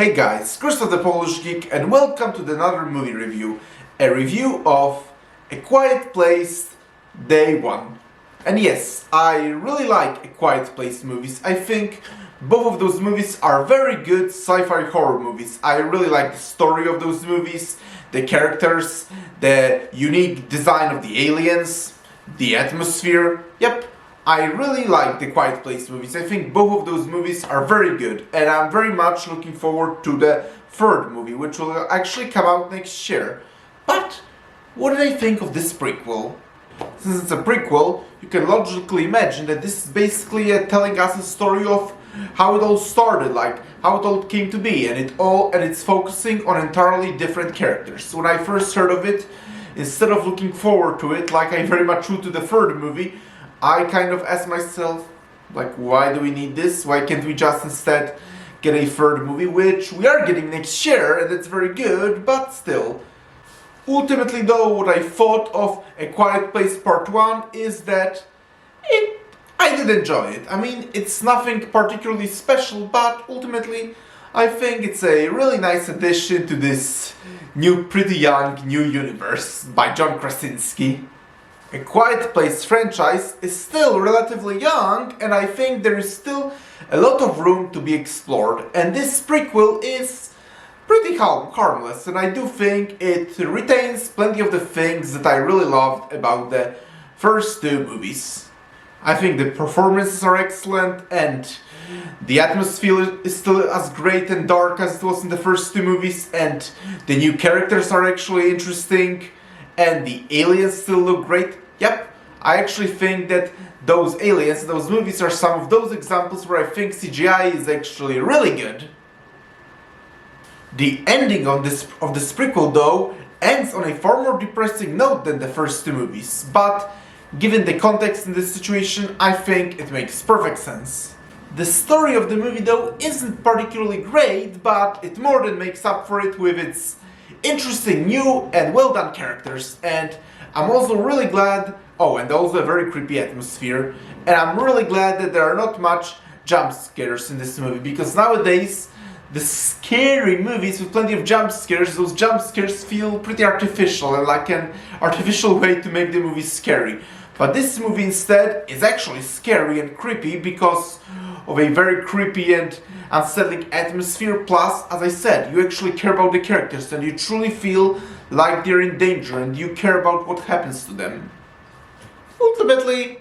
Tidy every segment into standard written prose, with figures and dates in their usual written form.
Hey guys, Krzysztof the Polish Geek and welcome to another movie review. A review of A Quiet Place Day 1. And yes, I really like A Quiet Place movies. I think both of those movies are very good sci-fi horror movies. I really like the story of those movies, the characters, the unique design of the aliens, the atmosphere. Yep. I really like the Quiet Place movies. I think both of those movies are very good and I'm very much looking forward to the third movie, which will actually come out next year. But what did I think of this prequel? Since it's a prequel, you can logically imagine that this is basically telling us a story of how it all started, like how it all came to be, and it's focusing on entirely different characters. When I first heard of it, instead of looking forward to it like I very much would to the third movie, I kind of asked myself, like, why do we need this? Why can't we just instead get a third movie, which we are getting next year, and it's very good, but still. Ultimately though, what I thought of A Quiet Place Part 1 is that I did enjoy it. I mean, it's nothing particularly special, but ultimately I think it's a really nice addition to this pretty young new universe by John Krasinski. A Quiet Place franchise is still relatively young and I think there is still a lot of room to be explored, and this prequel is pretty harmless and I do think it retains plenty of the things that I really loved about the first two movies. I think the performances are excellent and the atmosphere is still as great and dark as it was in the first two movies, and the new characters are actually interesting. And the aliens still look great. Yep, I actually think that those aliens, those movies are some of those examples where I think CGI is actually really good. The ending of this prequel though ends on a far more depressing note than the first two movies, but given the context in this situation, I think it makes perfect sense. The story of the movie though isn't particularly great, but it more than makes up for it with its interesting new and well done characters, and I'm also really glad, and also a very creepy atmosphere, and I'm really glad that there are not much jump scares in this movie, because nowadays the scary movies with plenty of jump scares, those jump scares feel pretty artificial and like an artificial way to make the movie scary. But this movie instead is actually scary and creepy because of a very creepy and unsettling atmosphere, plus, as I said, you actually care about the characters and you truly feel like they're in danger and you care about what happens to them. Ultimately,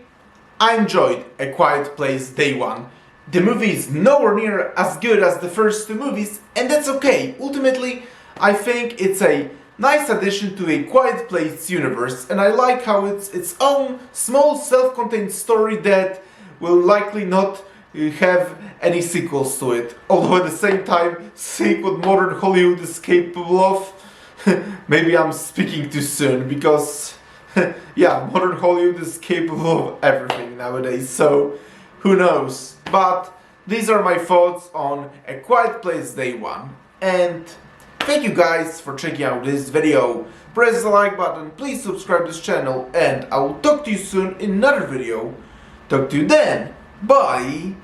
I enjoyed A Quiet Place Day 1. The movie is nowhere near as good as the first two movies, and that's okay. Ultimately, I think it's a nice addition to A Quiet Place universe, and I like how it's its own small self-contained story that will likely not have any sequels to it. Although at the same time, seeing what modern Hollywood is capable of, maybe I'm speaking too soon, because yeah, modern Hollywood is capable of everything nowadays, so who knows. But these are my thoughts on A Quiet Place Day 1, and thank you guys for checking out this video. Press the like button, please subscribe to this channel, and I will talk to you soon in another video. Talk to you then. Bye!